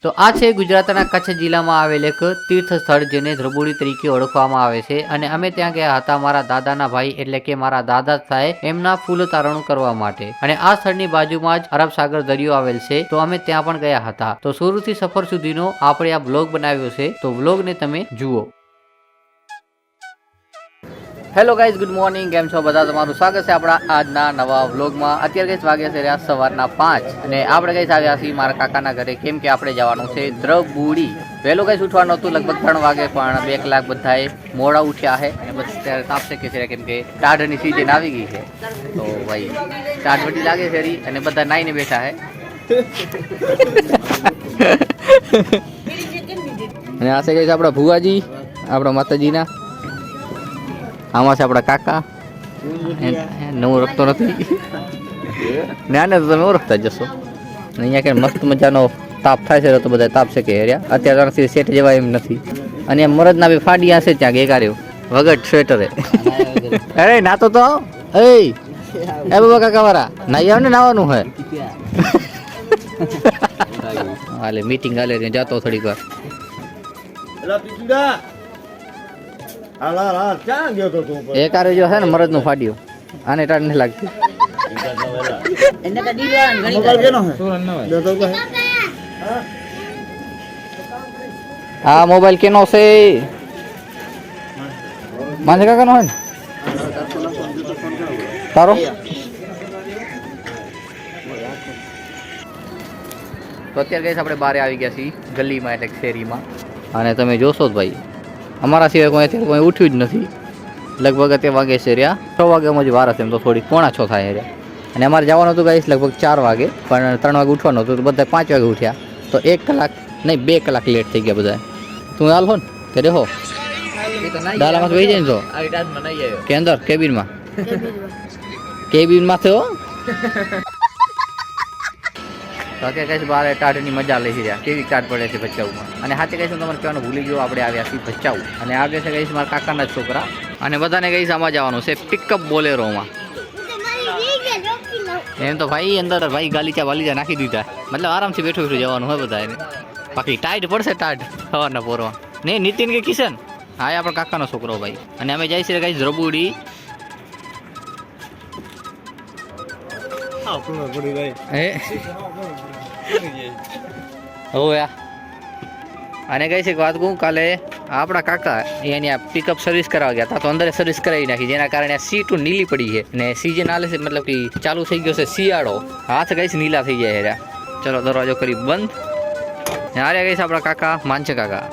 તો આ છે ગુજરાતના કચ્છ જિલ્લામાં આવેલ એક તીર્થ સ્થળ જેને ધ્રબુડી તરીકે ઓળખવામાં આવે છે અને અમે ત્યાં ગયા હતા મારા દાદાના ભાઈ એટલે કે મારા દાદા થાય એમના ફૂલ તારણું કરવા માટે અને આ સ્થળની બાજુમાં જ અરબ સાગર દરિયો આવેલ છે તો અમે ત્યાં પણ ગયા હતા। તો સુરતથી સફર સુધીનો આપણે આ બ્લોગ બનાવ્યો છે તો બ્લોગને તમે જુઓ। હેલો ગાઈઝ, ગુડ મોર્નિંગ, કેમ છો બધા? તમારું સ્વાગત છે આપણા આજના નવા વ્લોગમાં। અત્યારે ગાઈઝ વાગ્યા છે રહ્યા સવારના 5 અને આપણે ગાઈઝ આવ્યા છીએ મારા કાકાના ઘરે કેમ કે આપણે જવાનું છે ધ્રબુડી। વહેલો ગાઈઝ ઉઠવાનું હતું લગભગ 3 વાગે પણ 2 કલાક બધાએ મોડા ઉઠ્યા છે અને બધા અત્યારે તાપ શેકે છે કેમ કે ટાઢની સિઝન આવી ગઈ છે તો ભાઈ ટાઢ વટી લાગે છે અને બધા નાઈને બેઠા છે અને આ છે ગાઈઝ આપણા ભુવાજી, આપણા માતાજીના, આમાં છે આપણા કાકા, નવું રખતો નથી ના તો તમે ઓળખતા જશો। અહીંયા કે મસ્ત મજાનો તાપ થાય છે તો બધા તાપ છે કે હેર્યા અત્યારે સેટ જેવા એમ નથી અને મરદના બી ફાડિયા છે ત્યાં ગેગાર્યો વગટ સ્વેટરે અરે નાતો તો એ બાબા કાકા વાળા નાઈ આવે ને નાવાનું હે હાલે મીટિંગ હાલે જાતો થોડીક વાર એક આરે જો છે ને મરદ નું ફાડ્યું આને ટાળ નથી લાગતી હા મોબાઈલ કેનો છે માનસે કાકા નો હે ને તારો તો અત્યારે ગઈ આપણે બહાર આવી ગયા છીએ ગલીમાં એટલે શેરીમાં અને તમે જોશો જ ભાઈ અમારા સિવાય કોઈ અત્યારે કોઈ ઉઠ્યું જ નથી લગભગ અત્યારે વાગે છે રહ્યા 6 વાગ્યામાં જ વાર હશે એમ તો થોડી 5:45 થાય રહ્યા અને અમારે જવાનું હતું ગાઈસ લગભગ 4 વાગે પણ 3 વાગે ઉઠવાનું હતું તો બધા 5 વાગે ઉઠ્યા તો 1 કલાક નહીં 2 કલાક લેટ થઈ ગયા બધા। તું હાલ હો ને કે દેખો ડાલામાં વહી જાય ને તો કે અંદર કેબિનમાં થયો તો અત્યારે કહીશ બાર ટાઢની મજા લઈ રહ્યા કેવી ટાઢ પડે છે ભચાઉમાં અને હાથે કહીશું તમારે કહેવાનું ભૂલી ગયો આપણે આવ્યા છીએ ભચાઉ અને આગળ છે કહીશ મારા કાકાના જ છોકરા અને બધાને કહીશ આમાં જવાનું છે પિકઅપ બોલેરોમાં। એમ તો ભાઈ અંદર ભાઈ ગાલીચા વાલીચા નાખી દીધા મતલબ આરામથી બેઠું બેઠું જવાનું હોય બધા એને બાકી ટાઈટ પડશે ટાઢ સવારના પોરમાં નહીં નીતિન કે કિશન હા એ આપણા કાકાનો છોકરો ભાઈ અને અમે જઈએ છીએ કહીશ ધ્રબુડી અને કઈ છે વાત કહું કાલે આપણા કાકા એની આ પિકઅપ સર્વિસ કરાવવા ગયા હતા તો અંદર સર્વિસ કરાવી નાખી જેના કારણે આ સીટો નીલી પડી છે અને સીઝન હાલે છે મતલબ કે ચાલુ થઈ ગયો છે શિયાળો હાથ કઈ નીલા થઈ જાય હેરા ચલો દરવાજો કરી બંધ હારે કઈ છે આપણા કાકા માનશે કાકા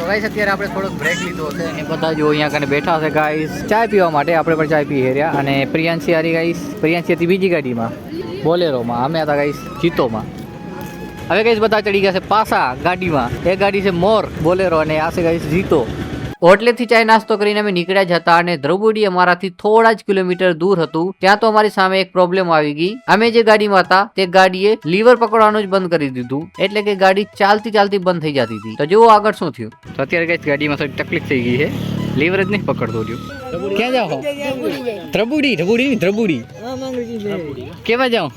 ગાઈસ અત્યારે આપણે થોડોક બ્રેક લીધો છે અને બધા જો અહીંયા કને બેઠા છે ગાઈસ ચાય પીવા માટે આપણે પણ ચાય પી રહ્યા અને પ્રિયાંશી હારી ગાઈસ પ્રિયાંશી હતી બીજી ગાડીમાં બોલેરોમાં અમે હતા ગાઈસ જીતોમાં હવે ગાઈસ બધા ચડી ગયા છે પાછા ગાડીમાં એક ગાડી છે મોર બોલેરો અને આ છે ગાઈસ જીતો। હોટલેથી ચાય નાસ્તો કરીને અમે નીકળ્યા જ હતા અને ધ્રબુડી અમારાથી થોડા જ કિલોમીટર દૂર હતું ત્યાં તો અમારી સામે એક પ્રોબ્લેમ આવી ગઈ। અમે જે ગાડીમાં હતા તે ગાડીએ લીવર પકડવાનું જ બંધ કરી દીધું એટલે કે ગાડી ચાલતી ચાલતી બંધ થઈ જતી હતી। તો જુઓ આગળ શું થયું। તો અત્યારે કઈ ગાડીમાં થોડી તકલીફ થઈ ગઈ છે લીવર જ નહીં પકડતો રહ્યું। ક્યાં જાઓ? ધ્રબુડી ધ્રબુડી ધ્રબુડી કેવા જાઓ?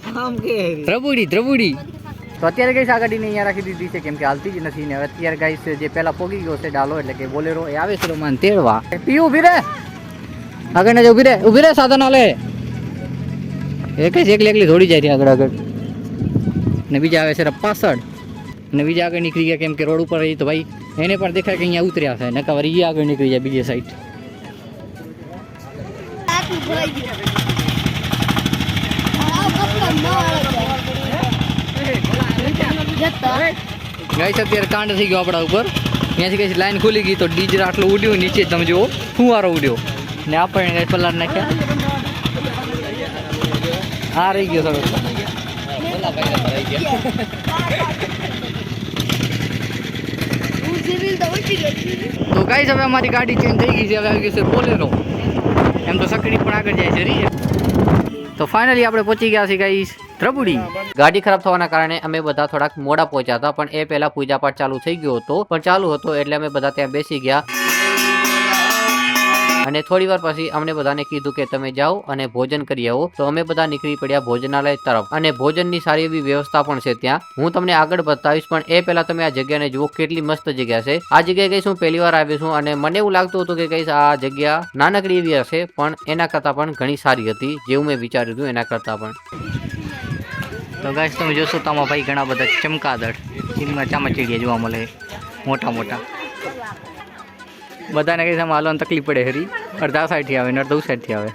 ધ્રબુડી તો અત્યારે કઈ આ ગાડીને અહીંયા રાખી દીધી છે કેમ કે હાલતી જ નથી ને અત્યારે ગાઈસ જે પહેલા પોગી ગયો છે ડાલો એટલે કે બોલેરો એ આવે છે રોમાન તેડવા પીવું ઉભી રે આગળ ને ઉભી રે સાધન હાલે એક જ એકલી દોડી જાય છે આગળ ને બીજા આવે છે પાછળ ને બીજા આગળ નીકળી ગયા કેમ કે રોડ ઉપર રહી તો ભાઈ એને પણ દેખાય કે અહીંયા ઉતર્યા છે ને કવર એ આગળ નીકળી જાય બીજી સાઈડ। ગાઈસ અત્યારે કાંડ થઈ ગયો આપણા ઉપર ત્યાંથી કઈ લાઈન ખુલી ગઈ તો ડીઝલ આટલું ઉડ્યું નીચે તમે જુઓ ફુવારો ઉડ્યો ને આપણે કઈ પલાર નાખ્યા આ રહી ગયો થોડો તો ગાઈસ હવે અમારી ગાડી ચેન્જ થઈ ગઈ છે. હવે આવી ગઈ છે બોલેરો. એમ તો સકડી પણ આગળ જાય છે રી. તો ફાઇનલી આપણે પહોંચી ગયા છીએ ગાઈસ ધ્રબુડી. ગાડી ખરાબ થવાના કારણે અમે બધા થોડાક મોડા પહોંચ્યા હતા, પણ એ પહેલા પૂજા પાઠ ચાલુ થઈ ગયો હતો. પણ ચાલુ હતો એટલે અમે બધા ત્યાં બેસી ગયા અને થોડી વાર પછી અમને બધાને કીધું કે તમે જાઓ અને ભોજન કરી આવો. તો અમે બધા નીકળી પડ્યા ભોજનાલય તરફ અને ભોજનની સારી એવી વ્યવસ્થા પણ છે ત્યાં. હું તમને આગળ બતાવીશ, પણ એ પહેલા તમે આ જગ્યાને જુઓ, કેટલી મસ્ત જગ્યા છે. આ જગ્યાએ ગઈશ હું પહેલી વાર આવ્યો છું અને મને એવું લાગતું હતું કે ગઈશ આ જગ્યા નાનકડી એવી હશે, પણ એના કરતાં પણ ઘણી સારી હતી જેવું મેં વિચાર્યું હતું એના કરતાં પણ. તો ગાઈસ તમે જોશો તો આમાં ભાઈ ઘણા બધા ચમકાદળ ચીનમાં ચામચીડિયા જોવા મળે મોટા મોટા. બધાને કઈ આમાં હાલવાની તકલીફ પડે હરી, અડધા સાઈડથી આવે ને અડધા સાઈડથી આવે.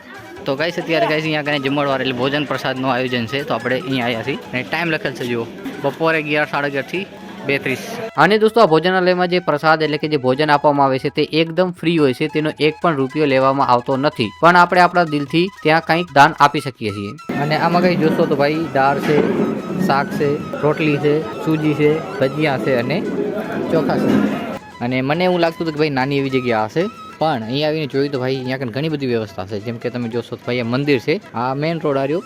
તો ગાઈસ અત્યારે ગાઈસ અહીંયા કને જમણવાર એટલે ભોજન પ્રસાદનું આયોજન છે. તો આપણે અહીંયા આવ્યા છીએ અને ટાઈમ લખેલ છે જુઓ, બપોરે 11:30 થી 2:30. અને દોસ્તો આ ભોજનાલયમાં જે પ્રસાદ એટલે કે જે ભોજન આપવામાં આવે છે તે એકદમ ફ્રી હોય છે. તેનો એક પણ રૂપિયો લેવામાં આવતો નથી, પણ આપણે આપણા દિલથી ત્યાં કંઈક દાન આપી શકીએ છીએ. અને આમાં કંઈ જોશો તો ભાઈ દાળ છે, શાક છે, રોટલી છે, સૂજી છે, ભજીયા છે અને ચોખા છે. અને મને એવું લાગતું હતું કે ભાઈ નાની એવી જગ્યા હશે, પણ અહીંયા આવીને જોયું તો ભાઈ અહીંયા ઘણી બધી વ્યવસ્થા છે. જેમ કે તમે જોશો તો ભાઈ આ મંદિર છે, આ મેઇન રોડ આવ્યો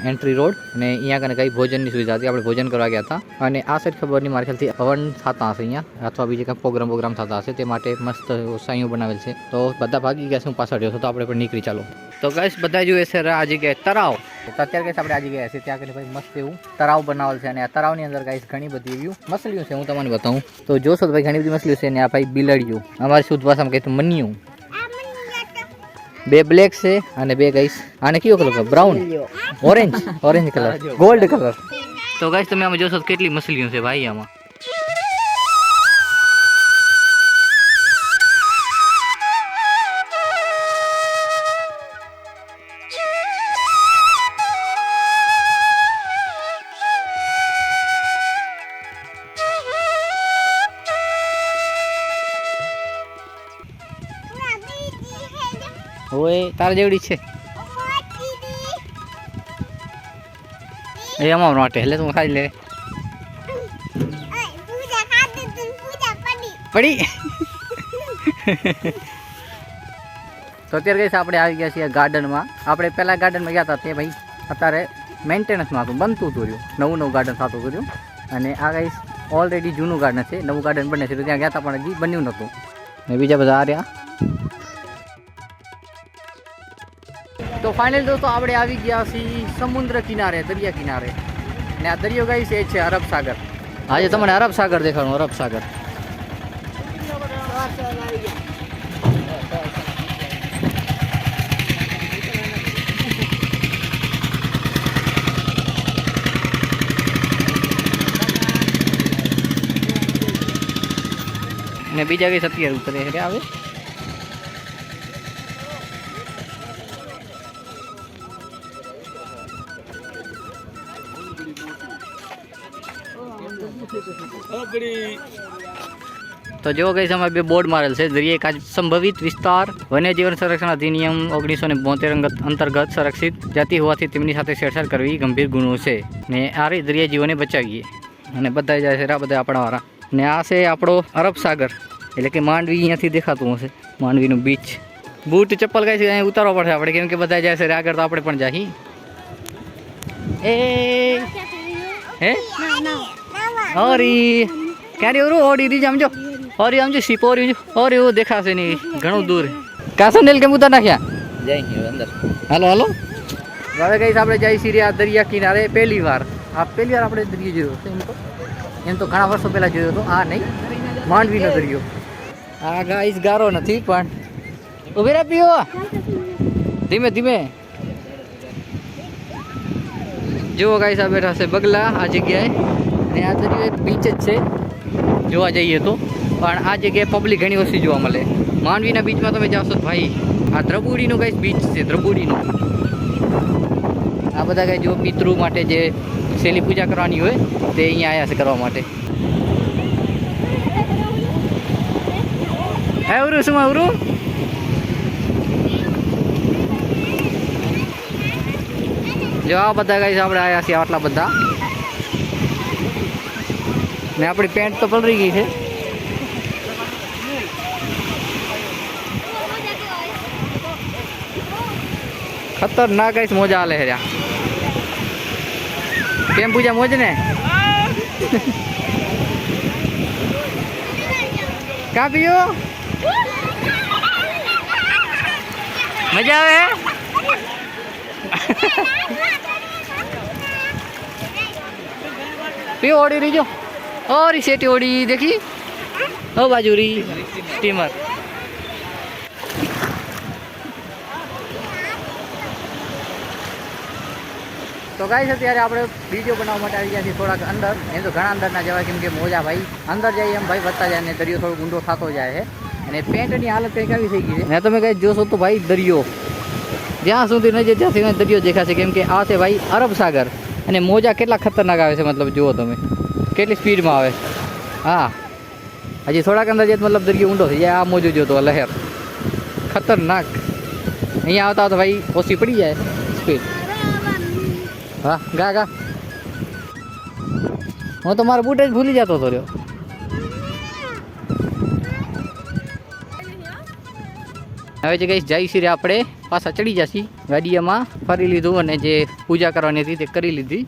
એન્ટ્રી રોડ, અને અહીંયા કને કઈ ભોજનની સુવિધા હતી. આપણે ભોજન કરવા ગયા હતા અને આ સાઈડ ખબર નહીં, મારા ખ્યાલથી હવન થતા હશે અહીંયા, અથવા બીજે કંઈ પ્રોગ્રામ થતા હશે, તે માટે મસ્ત સાઈઓ બનાવેલ છે. તો બધા ભાગી ગયા છે, હું પાછળ રહ્યો હતો, તો આપણે પણ નીકળી ચાલો. તો ગાઈસ બધા જોઈએ છે આ જગ્યાએ તળાવ. તો અત્યારે ગાઈસ આપણે આ જગ્યાએ છે ત્યાં કરીને ભાઈ મસ્ત એવું તળાવ બનાવેલ છે. અને આ તળાવની અંદર ગાઈસ ઘણી બધી એવી મછલીઓ છે, હું તમને બતાવું. તો જોશો તો ભાઈ ઘણી બધી મછલીઓ છે. અને આ ભાઈ બિલડિયું, અમારી શુદ્ધ ભાષામાં કહીએ તો મનિયું. 2 બ્લેક છે અને 2 ગાઈસ આને કયો colour? Brown, orange colour, gold colour. તો ગાઈસ તમે આમાં જોશો તો કેટલી મછલીઓ છે ભાઈ આમાં. ઓય તારા જેવડી છે એ અમાર માટે એટલે તું ખાઈ લે. પડી તો અત્યારે કહીશ આપણે આવી ગયા છીએ ગાર્ડનમાં. આપણે પહેલા ગાર્ડનમાં ગયા હતા તે ભાઈ અત્યારે મેન્ટેનન્સમાં હતું, બનતું હતું રહ્યું, નવું ગાર્ડન થતું હતું. અને આ કહીશ ઓલરેડી જૂનું ગાર્ડન છે, નવું ગાર્ડન બને છે. તો ત્યાં ગયા હતા પણ હજી બન્યું નહોતું. ને બીજા બધા આ રહ્યા. તો ફાઇનલ દોસ્તો આપણે આવી ગયા છીએ સમુદ્ર કિનારે, દરિયા કિનારે. અને આ દરિયો ગાઈ છે એ છે અરબ સાગર. આજે તમને અરબ સાગર દેખાડું, અરબ સાગર. ને બીજા કઈ 17 ઉતરે છે આવે. તો જો ગઈ અમારે 2 બોર્ડ મારેલ છે. દરિયાઈ કાચ સંભવિત વિસ્તાર વન્યજીવન સંરક્ષણ અધિનિયમ 1972 અંતર્ગત સંરક્ષિત જાતિ હોવાથી તેમની સાથે છેડછાડ કરવી ગંભીર ગુનો છે. ને આ રહી દરિયા જીવોને બચાવીએ. અને બધા જાય છે બધા આપણા વાળા. ને આ છે આપણો અરબ સાગર, એટલે કે માંડવી અહીંયાથી દેખાતું હશે, માંડવીનું બીચ. બૂટ ચપ્પલ કઈ છે અહીંયા ઉતારવા પડશે આપણે, કેમ કે બધા જાય છે આગળ, તો આપણે પણ જઈએ. એ હે ઓરી ક્યારે ઓરું ઓડી દી સમજો, ઓરી સમજો સીપ ઓરી દેખાશે નહીં ઘણું દૂર. કાસન નેલ કેમ ઉતાર નાખ્યા જાય અંદર. હાલો હવે કઈ આપણે જઈ છીએ આ દરિયા કિનારે પહેલી વાર. આપણે દરિયો જોયો છે એમ તો ઘણા વર્ષો પહેલા જોયો હતો. આ નહીં, માંડવીનો દરિયો. આ ગાઈસ ગારો નથી પણ ઉભી રહે પીઓ, ધીમે ધીમે. જુઓ ગાઈસ આ બેઠા છે બગલા આ જગ્યાએ. અને આ દરિયો એક બીચ જ છે જોવા જઈએ તો, પણ આ જગ્યાએ પબ્લિક ઘણી ઓછી જોવા મળે. માંડવીના બીચમાં તમે જાશો તો ભાઈ આ દ્રબુડીનો ગાઈસ બીચ છે, દ્રબુડીનો. આ બધા ગાઈ જો પિતૃ માટે જે શૈલી પૂજા કરવાની હોય તે અહીંયા આવ્યા છે કરવા માટે. એવું શું એવું જો આ બધા ગાઈસ આપણે આવ્યા છીએ આટલા બધા ને આપણી પેન્ટ તો પલળી ગઈ છે. ખતરનાક ગાઈસ મોજા હાલે હેર્યા. કેમ પૂજા મોજ ને ક્યાં પીયો મજા આવે પીઓ ઓડી रही जो और सेटी ओडी देखी ओ बाजूरी स्टीमर. તો ગાઈસ અત્યારે આપણે વિડીયો બનાવવા માટે આવી ગયા છીએ થોડાક અંદર. એમ તો ઘણા અંદરના જવાય કેમ કે મોજા ભાઈ અંદર જાય એમ ભાઈ વધતા જાય ને દરિયો થોડો ઊંડો થતો જાય છે. અને પેન્ટની હાલત કંઈક આવી થઈ ગઈ છે. ને તમે કંઈ જોશો તો ભાઈ દરિયો જ્યાં સુધી નજર ત્યાં સુધી દરિયો દેખાશે કેમ કે આ છે ભાઈ અરબ સાગર. અને મોજા કેટલા ખતરનાક આવે છે મતલબ જુઓ તમે કેટલી સ્પીડમાં આવે. હા હજી થોડાક અંદર જાય મતલબ દરિયો ઊંડો થઈ જાય. આ મોજો જોતો લહેર ખતરનાક. અહીંયા આવતા તો ભાઈ ઓછી પડી જાય સ્પીડ. હા ગા ગા હું તો મારા બૂટ જ ભૂલી જતો હતો રહ્યો. હવે જે કઈ જઈ છીએ આપણે પાછા ચડી જશી ગાડીયામાં ફરી લીધું અને જે પૂજા કરવાની હતી તે કરી લીધી.